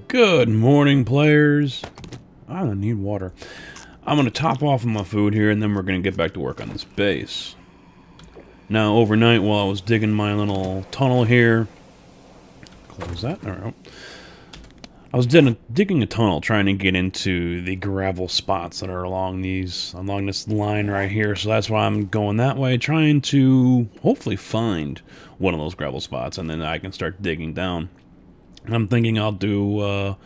Good morning, players. I don't need water. I'm going to top off of my food here, and then we're going to get back to work on this base. Now, overnight, while I was digging my little tunnel here... Close that. All right. I was digging a tunnel, trying to get into the gravel spots that are along this line right here. So that's why I'm going that way, trying to hopefully find one of those gravel spots, and then I can start digging down. I'm thinking I'll do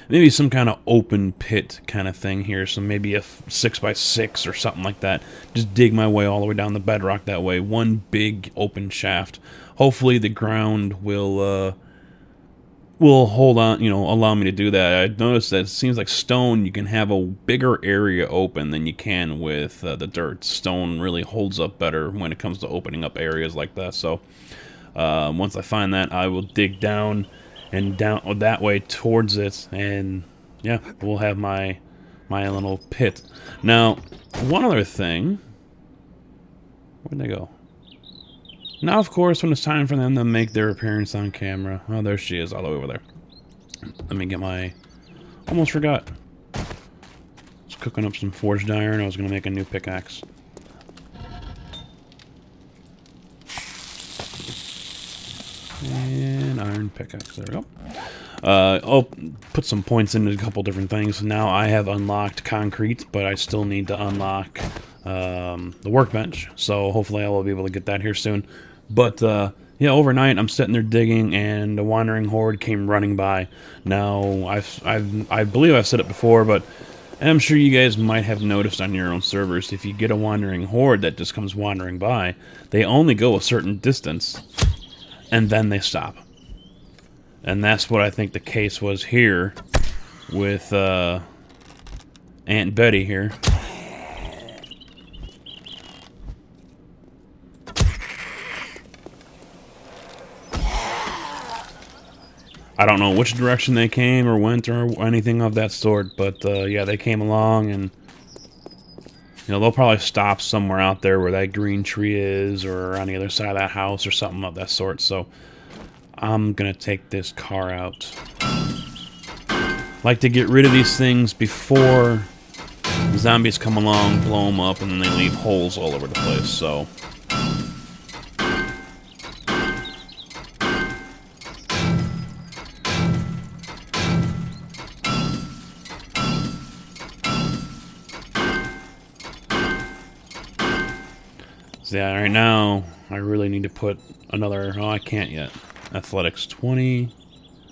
maybe some kind of open pit kind of thing here. So maybe a 6x6 or something like that. Just dig my way all the way down the bedrock that way. One big open shaft. Hopefully the ground will hold on, allow me to do that. I noticed that it seems like stone, you can have a bigger area open than you can with the dirt. Stone really holds up better when it comes to opening up areas like that. So once I find that, I will dig down and down that way towards it, and yeah, we'll have my little pit. Now, one other thing. Where'd they go? Now, of course, when it's time for them to make their appearance on camera. Oh, there she is, all the way over there. Let me get my... Almost forgot. Just cooking up some forged iron. I was going to make a new pickaxe. And iron pickaxe. There we go. I'll put some points into a couple different things. Now I have unlocked concrete, but I still need to unlock the workbench. So hopefully I will be able to get that here soon. But yeah, overnight I'm sitting there digging, and a wandering horde came running by. Now I believe I've said it before, but I'm sure you guys might have noticed on your own servers, if you get a wandering horde that just comes wandering by, they only go a certain distance, and then they stop. And that's what I think the case was here with Aunt Betty here. I don't know which direction they came or went or anything of that sort, but yeah, they came along, and they'll probably stop somewhere out there where that green tree is, or on the other side of that house or something of that sort. So I'm gonna take this car out. Like to get rid of these things before the zombies come along, blow them up, and then they leave holes all over the place. So yeah, right now I really need to put another... Oh, I can't yet. Athletics 20.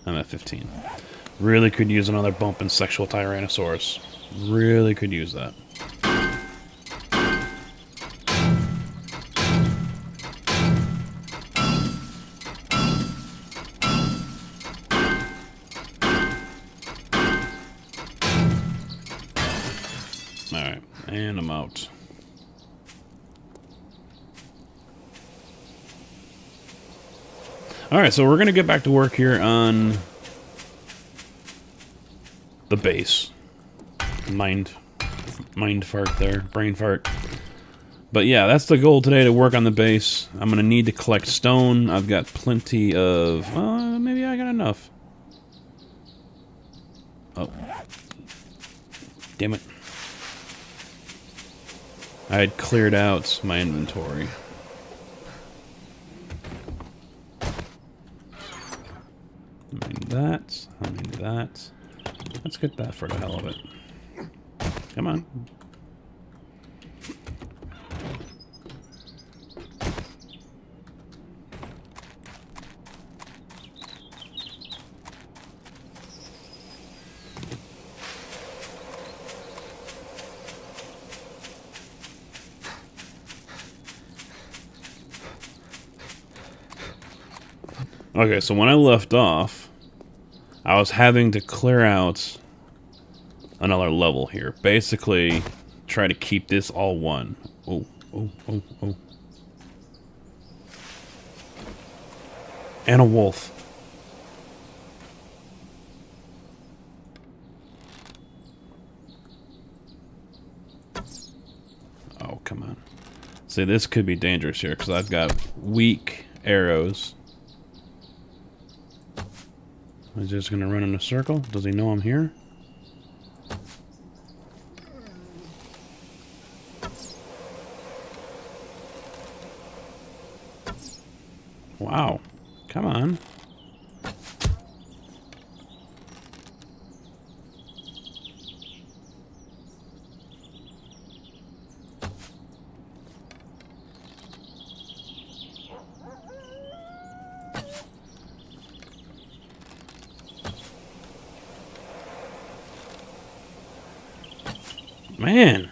I'm at 15. Really could use another bump in Sexual Tyrannosaurus. Really could use that. Alright, and I'm out. Alright, so we're going to get back to work here on the base. Mind fart there. Brain fart. But yeah, that's the goal today, to work on the base. I'm going to need to collect stone. I've got plenty of... maybe I got enough. Oh. Damn it. I had cleared out my inventory. I need that. I need that. Let's get that for the hell of it. Come on. Okay, so when I left off, I was having to clear out another level here. Basically, try to keep this all one. Oh, oh, oh, oh. And a wolf. Oh, come on. See, this could be dangerous here, because I've got weak arrows. He's just gonna run in a circle. Does he know I'm here? Wow. Come on. Man.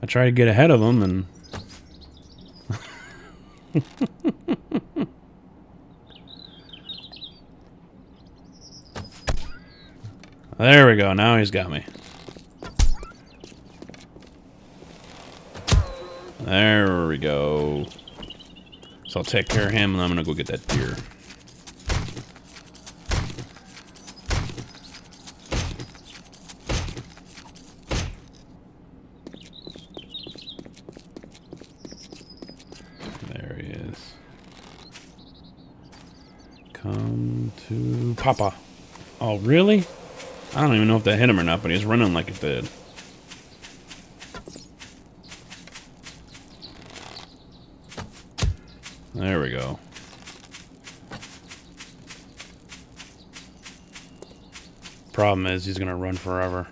I try to get ahead of him and... There we go. Now he's got me. There we go. So I'll take care of him and I'm gonna go get that deer. There he is. Come to Papa. Oh, really? I don't even know if that hit him or not, but he's running like it did. There we go. Problem is, he's gonna run forever.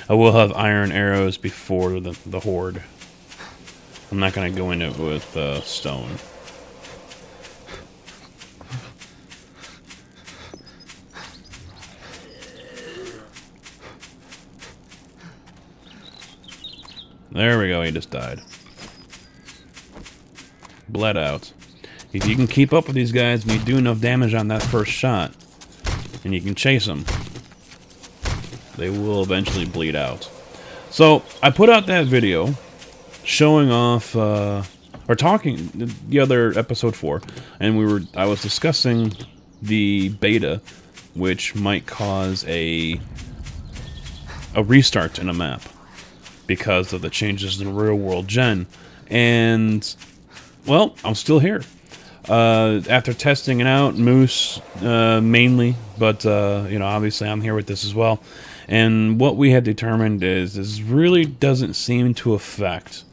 I will have iron arrows before the horde. I'm not gonna go into it with stone. There we go, he just died. Bled out. If you can keep up with these guys and you do enough damage on that first shot, and you can chase them, they will eventually bleed out. So, I put out that video showing off, or talking, the other episode 4, and I was discussing the beta, which might cause a restart in a map because of the changes in real world gen. And, well, I'm still here. After testing it out, Moose mainly, but, you know, obviously I'm here with this as well. And what we had determined is this really doesn't seem to affect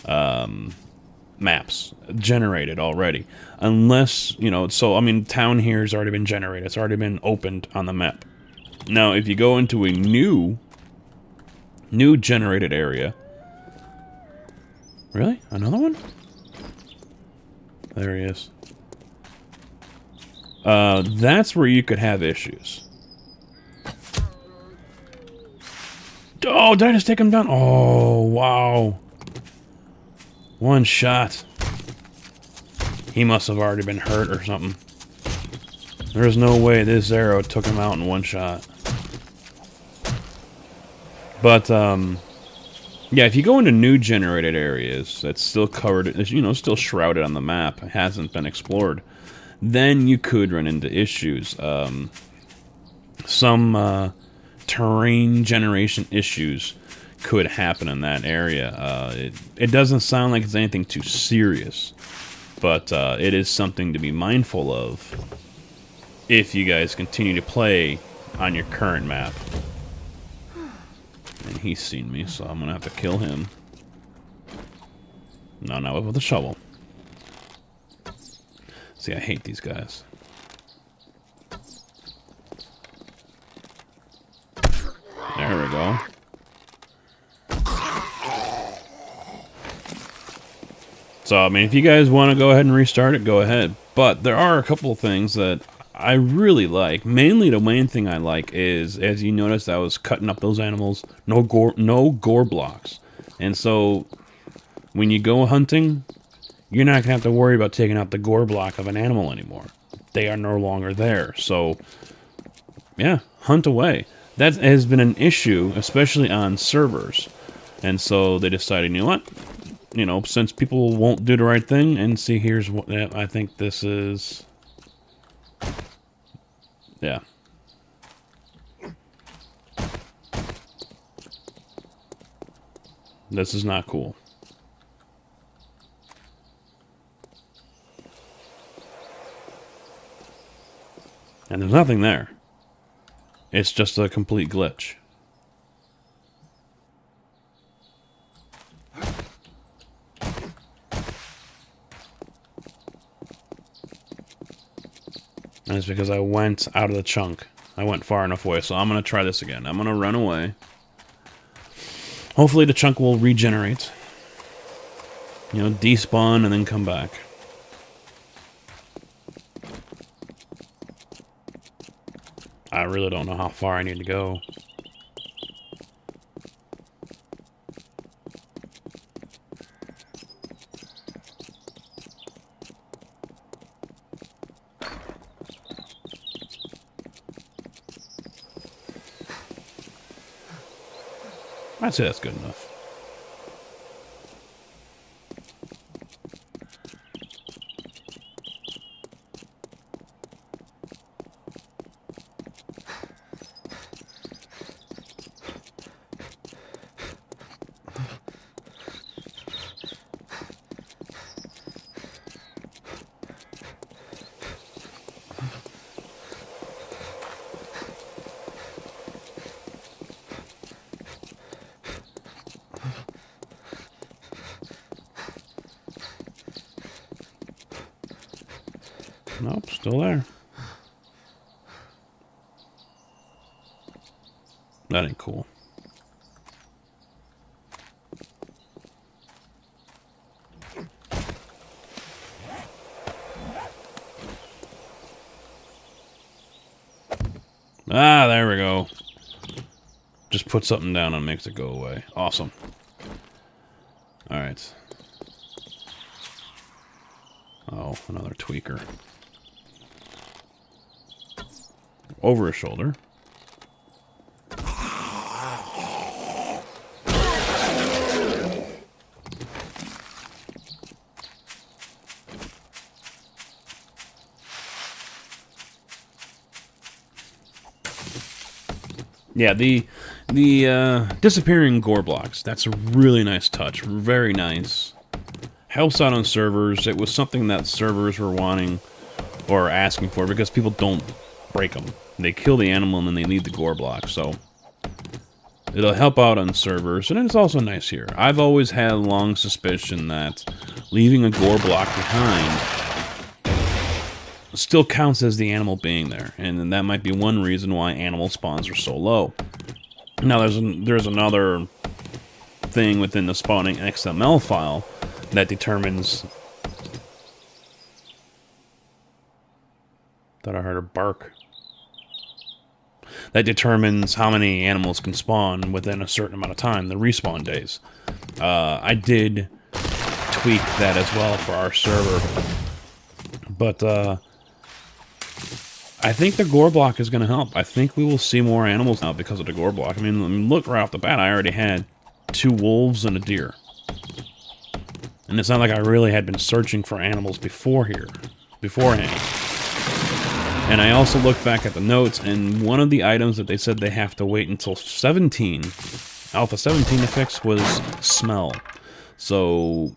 maps generated already. Unless, you know, so, I mean, town here has already been generated. It's already been opened on the map. Now, if you go into a new generated area. Really? Another one? There he is. That's where you could have issues. Oh, did I just take him down? Oh, wow. One shot. He must have already been hurt or something. There's no way this arrow took him out in one shot. But, yeah, if you go into new generated areas that's still covered, you know, still shrouded on the map, hasn't been explored, then you could run into issues. Some terrain generation issues could happen in that area. It doesn't sound like it's anything too serious, but it is something to be mindful of if you guys continue to play on your current map. And he's seen me, so I'm gonna have to kill him. No, not with a shovel. See, I hate these guys. There we go. So, I mean, if you guys want to go ahead and restart it, go ahead. But there are a couple of things that I really like. Mainly the main thing I like is, as you noticed, I was cutting up those animals. No gore blocks. And so, when you go hunting, you're not going to have to worry about taking out the gore block of an animal anymore. They are no longer there. So, yeah, hunt away. That has been an issue, especially on servers. And so, they decided, you know what? You know, since people won't do the right thing, and see, here's what I think this is. Yeah. This is not cool. And there's nothing there. It's just a complete glitch. And it's because I went out of the chunk. I went far enough away, so I'm going to try this again. I'm going to run away. Hopefully the chunk will regenerate. You know, despawn and then come back. I really don't know how far I need to go. I'd say that's good enough. Nope, still there. That ain't cool. Ah, there we go. Just put something down and makes it go away. Awesome. Alright. Oh, another tweaker. Over his shoulder. Yeah, the disappearing gore blocks, that's a really nice touch. Very nice. Helps out on servers. It was something that servers were wanting or asking for because people don't break them. They kill the animal and then they leave the gore block, so it'll help out on servers, and it's also nice here. I've always had a long suspicion that leaving a gore block behind still counts as the animal being there, and that might be one reason why animal spawns are so low. Now, there's another thing within the spawning XML file that determines... Thought I heard a bark. That determines how many animals can spawn within a certain amount of time, the respawn days. I did tweak that as well for our server, but I think the gore block is going to help. I think we will see more animals now because of the gore block. I mean, look right off the bat, I already had 2 wolves and a deer. And it's not like I really had been searching for animals beforehand. And I also looked back at the notes, and one of the items that they said they have to wait until 17, Alpha 17 to fix was smell. So,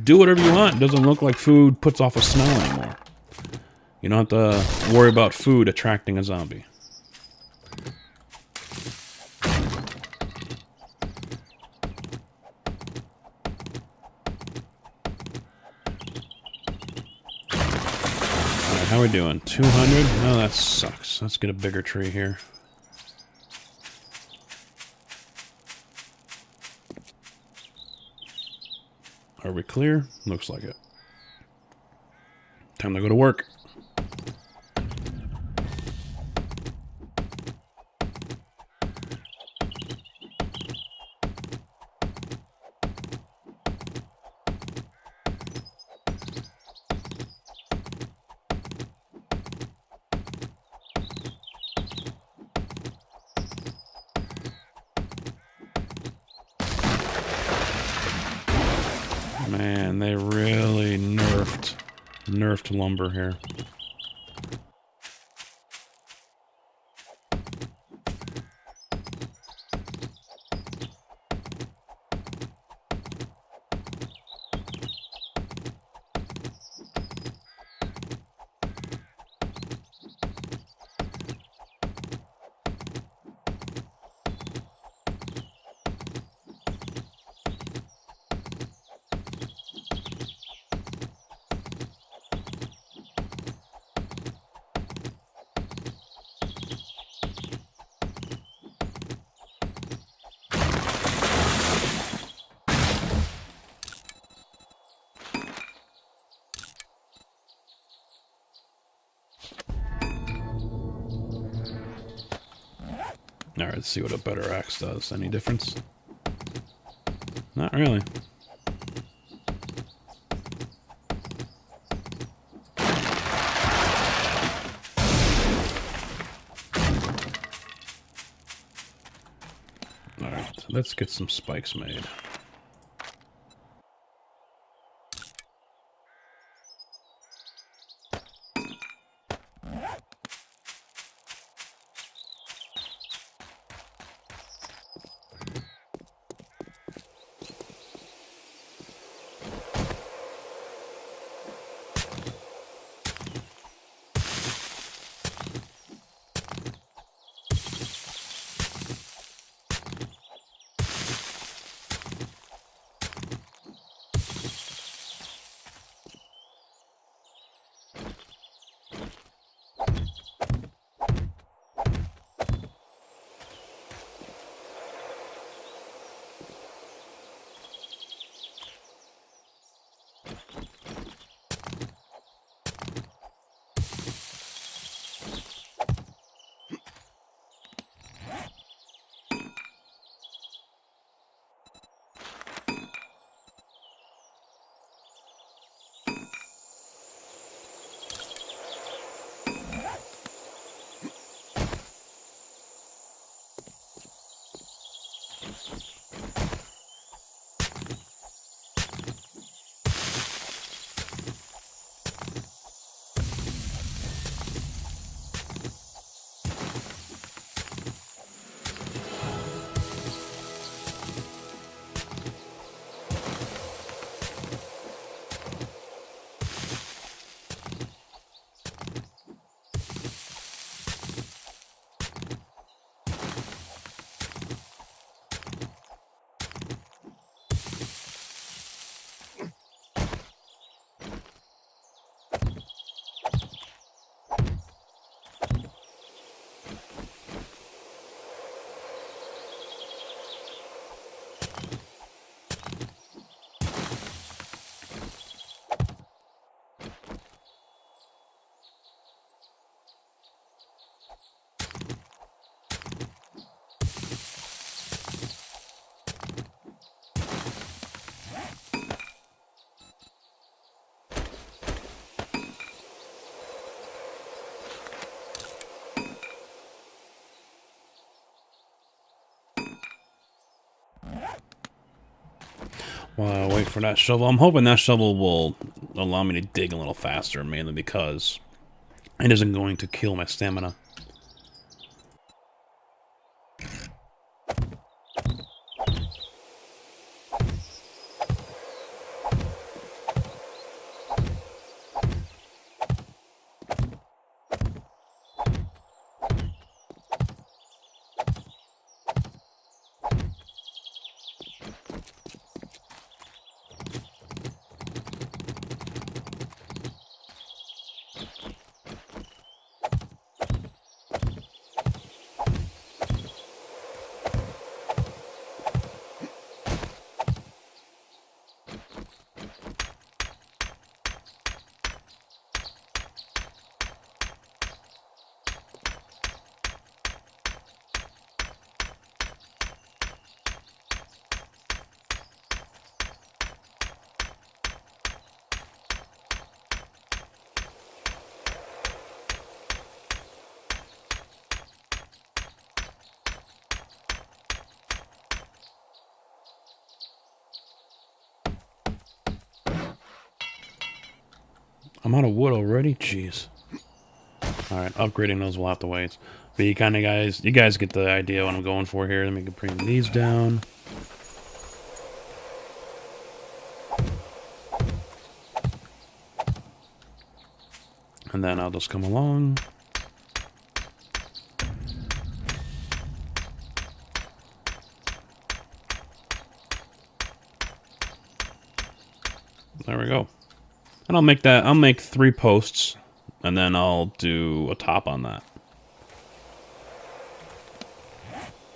do whatever you want. It doesn't look like food puts off a smell anymore. You don't have to worry about food attracting a zombie. Alright, how are we doing? 200? No, that sucks. Let's get a bigger tree here. Are we clear? Looks like it. Time to go to work. Man, they really nerfed lumber here. Alright, let's see what a better axe does. Any difference? Not really. Alright, let's get some spikes made. While I wait for that shovel, I'm hoping that shovel will allow me to dig a little faster, mainly because it isn't going to kill my stamina. I'm out of wood already? Jeez. Alright, upgrading those will have to wait. But you guys get the idea what I'm going for here. Let me bring these down. And then I'll just come along. There we go. And I'll make 3 posts, and then I'll do a top on that.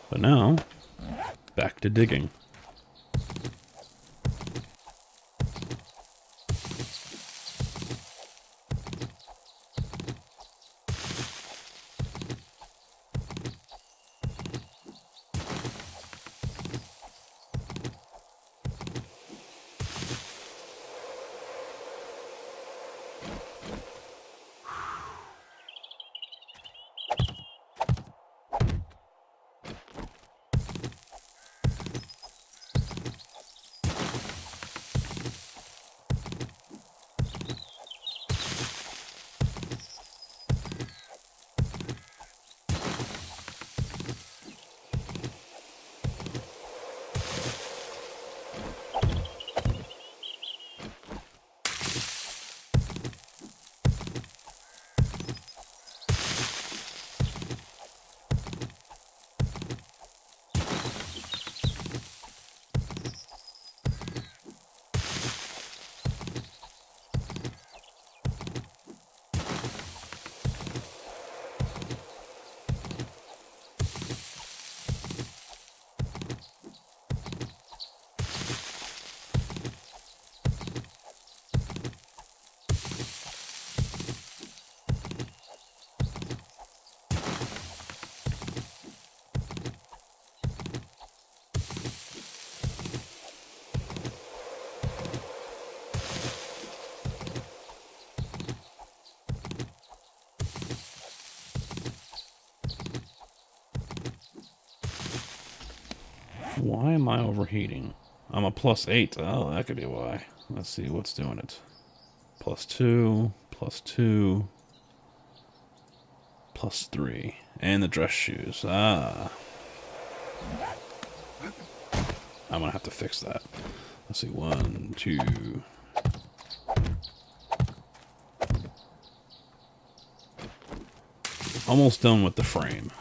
But now, back to digging. Why am I overheating? I'm a +8. Oh, that could be why. Let's see what's doing it. +2, +2, +3. And the dress shoes. Ah. I'm gonna have to fix that. Let's see. 1, 2. Almost done with the frame.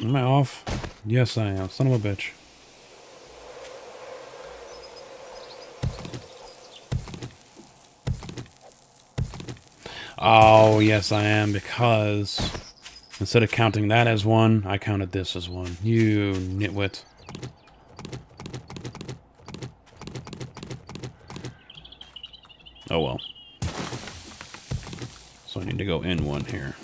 Am I off? Yes, I am. Son of a bitch. Oh, yes, I am, because instead of counting that as 1, I counted this as 1. You nitwit. Oh, well. So I need to go in 1 here.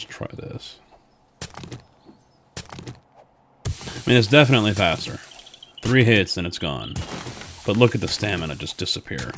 Try this. I mean, it's definitely faster. 3 hits and it's gone. But look at the stamina just disappear.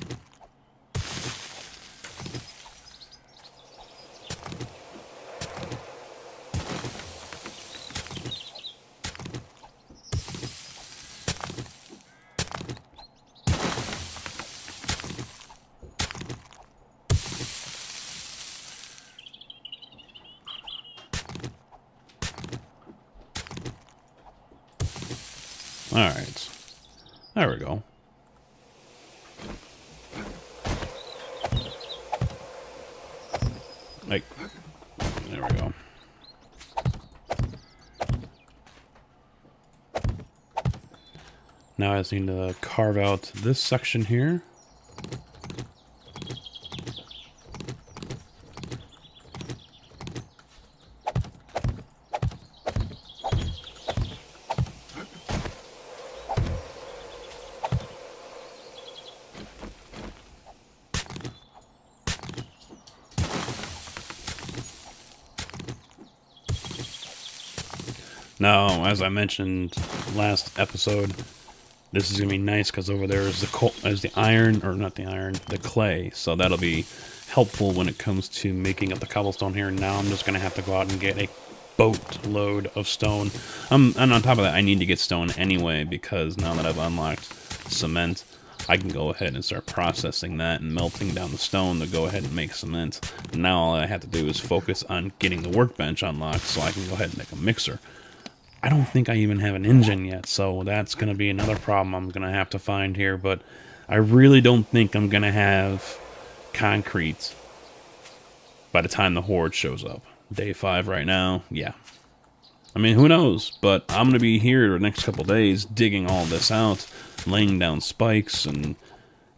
Alright. There we go. Like, there we go. Now I just need to carve out this section here. Now, as I mentioned last episode, this is gonna be nice because over there is the iron, or not the iron, the clay. So that'll be helpful when it comes to making up the cobblestone here. Now I'm just gonna have to go out and get a boatload of stone. And on top of that, I need to get stone anyway because now that I've unlocked cement, I can go ahead and start processing that and melting down the stone to go ahead and make cement. Now all I have to do is focus on getting the workbench unlocked so I can go ahead and make a mixer. I don't think I even have an engine yet, so that's going to be another problem I'm going to have to find here, but I really don't think I'm going to have concrete by the time the horde shows up. Day 5 right now, yeah. I mean, who knows, but I'm going to be here the next couple days digging all this out, laying down spikes and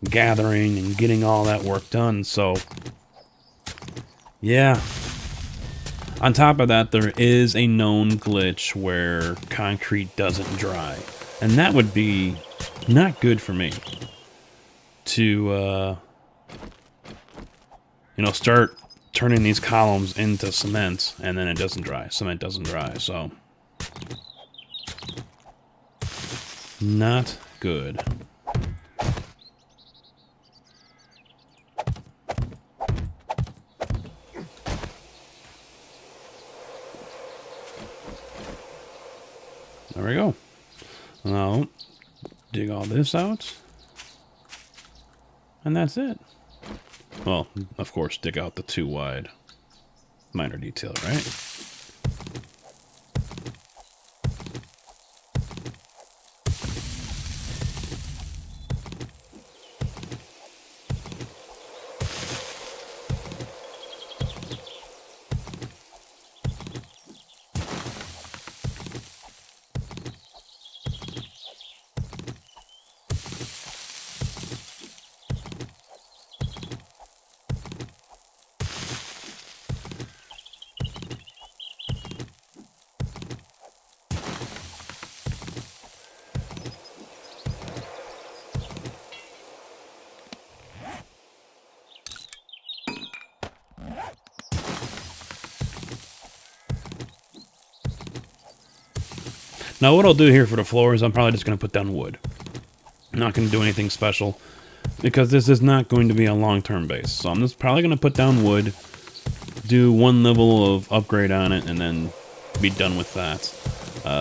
gathering and getting all that work done, so yeah. On top of that, there is a known glitch where concrete doesn't dry. And that would be not good for me to, you know, start turning these columns into cement, and then it doesn't dry. Cement doesn't dry, so not good. There we go. Now, dig all this out. And that's it. Well, of course, dig out the too wide. Minor detail, right? Now what I'll do here for the floors, I'm probably just going to put down wood. I'm not going to do anything special, because this is not going to be a long-term base. So I'm just probably going to put down wood, do one level of upgrade on it, and then be done with that.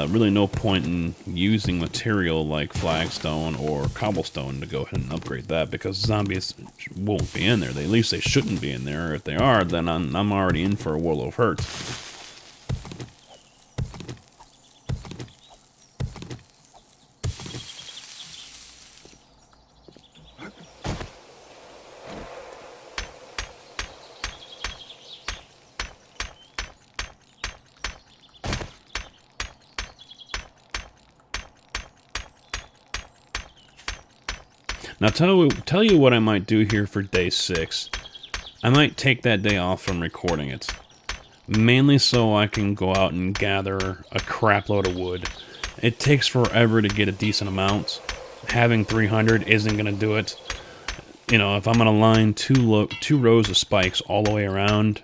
Really no point in using material like flagstone or cobblestone to go ahead and upgrade that, because zombies won't be in there. At least they shouldn't be in there. If they are, then I'm already in for a world of hurt. Now tell you what I might do here for day 6. I might take that day off from recording it. Mainly so I can go out and gather a crap load of wood. It takes forever to get a decent amount. Having 300 isn't going to do it. You know, if I'm going to line two rows of spikes all the way around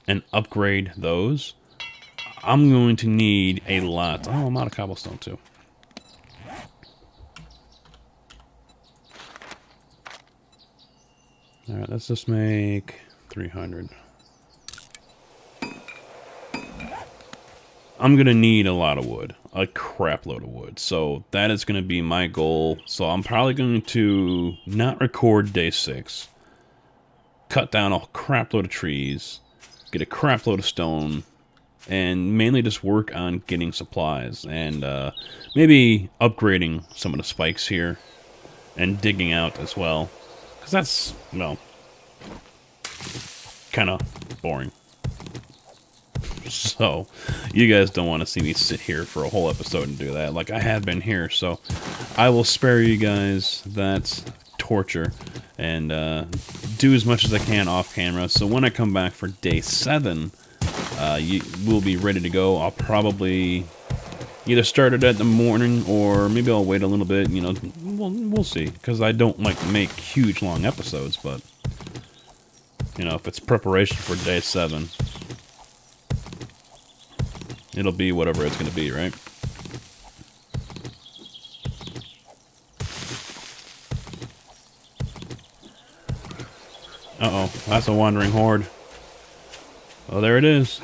and upgrade those, I'm going to need a lot. Oh, I'm out of cobblestone too. Alright, let's just make 300. I'm going to need a lot of wood. A crap load of wood. So that is going to be my goal. So I'm probably going to not record day 6. Cut down a crap load of trees. Get a crap load of stone. And mainly just work on getting supplies. And maybe upgrading some of the spikes here. And digging out as well. Because that's, well, kind of boring. So, you guys don't want to see me sit here for a whole episode and do that, like I have been here. So, I will spare you guys that torture and do as much as I can off camera. So, when I come back for day 7, we'll be ready to go. I'll probably either start it at the morning, or maybe I'll wait a little bit, you know, we'll see. Because I don't like to make huge, long episodes, but, you know, if it's preparation for day 7, it'll be whatever it's going to be, right? Uh-oh, that's a wandering horde. Oh, there it is.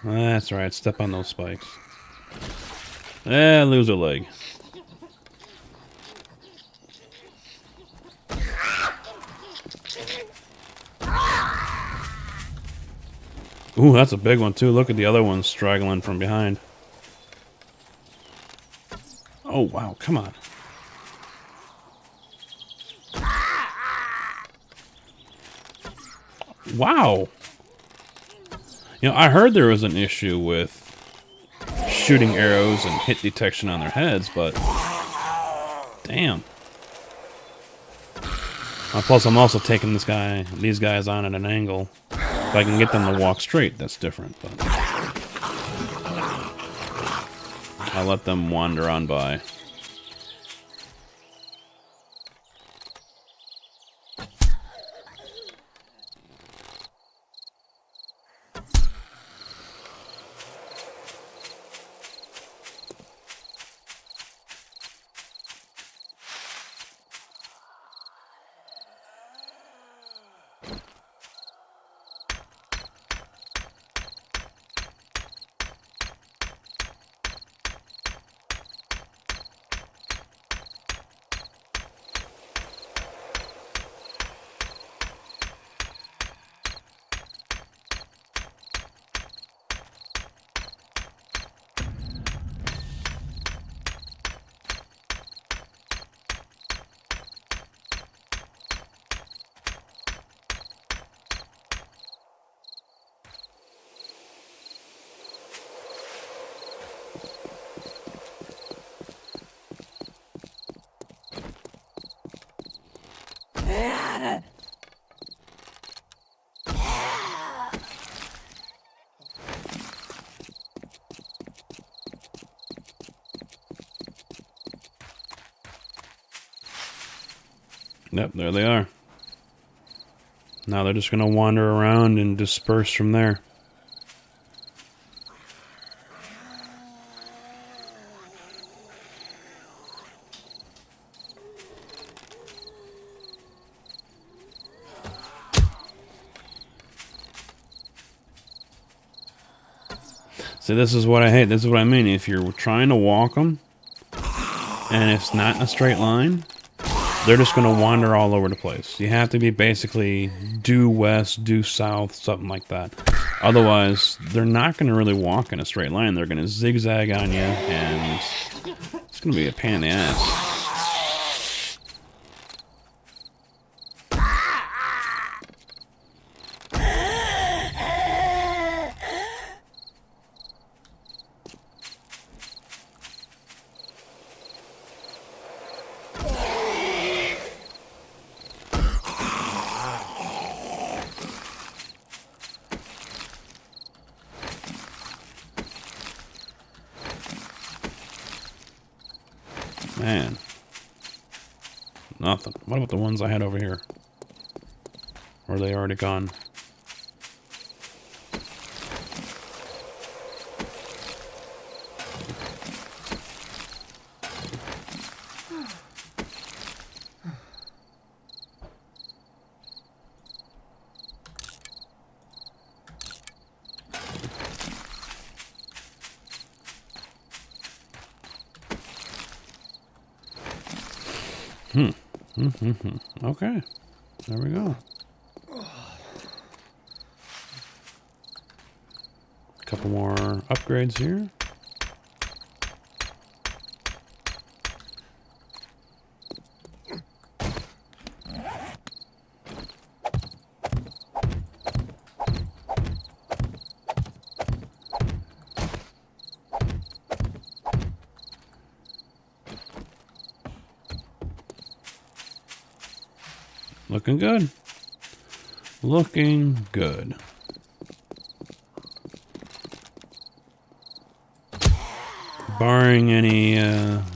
That's right, step on those spikes. Lose a leg. Ooh, that's a big one too. Look at the other one straggling from behind. Oh, wow, come on. Wow. You know, I heard there was an issue with shooting arrows and hit detection on their heads, but damn. Plus, I'm also taking these guys on at an angle. If I can get them to walk straight, that's different. But I'll let them wander on by. Yep, there they are. Now they're just going to wander around and disperse from there. See, this is what I hate. This is what I mean. If you're trying to walk them, and it's not in a straight line, they're just going to wander all over the place. You have to be basically due west, due south, something like that. Otherwise, they're not going to really walk in a straight line. They're going to zigzag on you, and it's going to be a pain in the ass. Man. Nothing. What about the ones I had over here? Or are they already gone? Okay, there we go. A couple more upgrades here. Looking good. Looking good. Barring any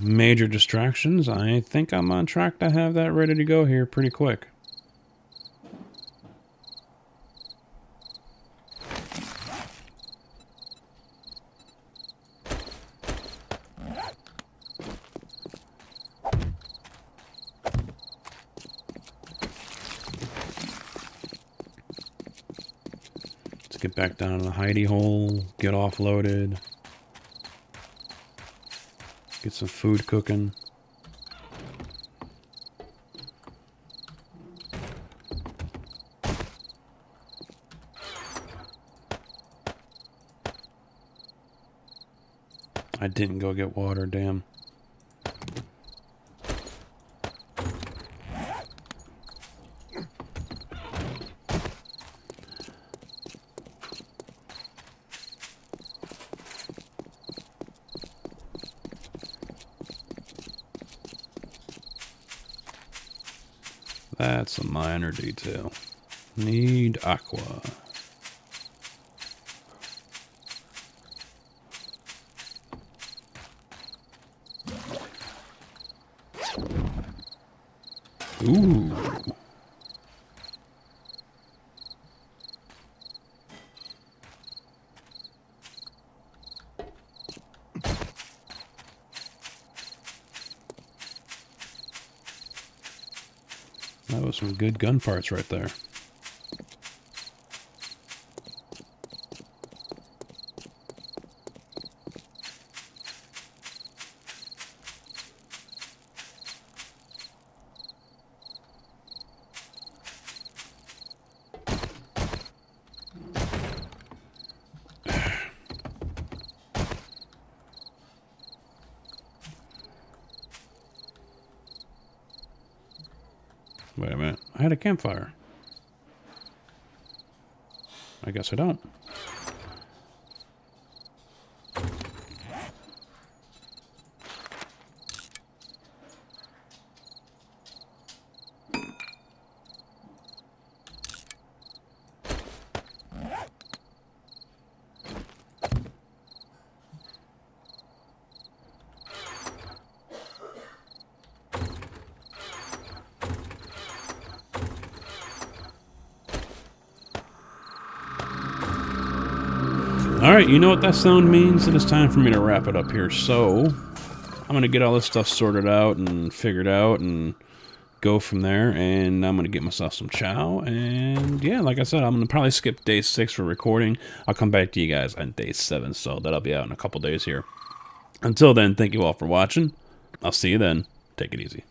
major distractions, I think I'm on track to have that ready to go here pretty quick. Get back down to the hidey hole, get offloaded, get some food cooking. I didn't go get water, damn. That's a minor detail. Need aqua. Ooh. That was some good gun parts right there. Wait a minute. I had a campfire. I guess I don't. Alright, you know what that sound means? It is time for me to wrap it up here. So, I'm going to get all this stuff sorted out and figured out and go from there. And I'm going to get myself some chow. And yeah, like I said, I'm going to probably skip day 6 for recording. I'll come back to you guys on day 7. So that'll be out in a couple days here. Until then, thank you all for watching. I'll see you then. Take it easy.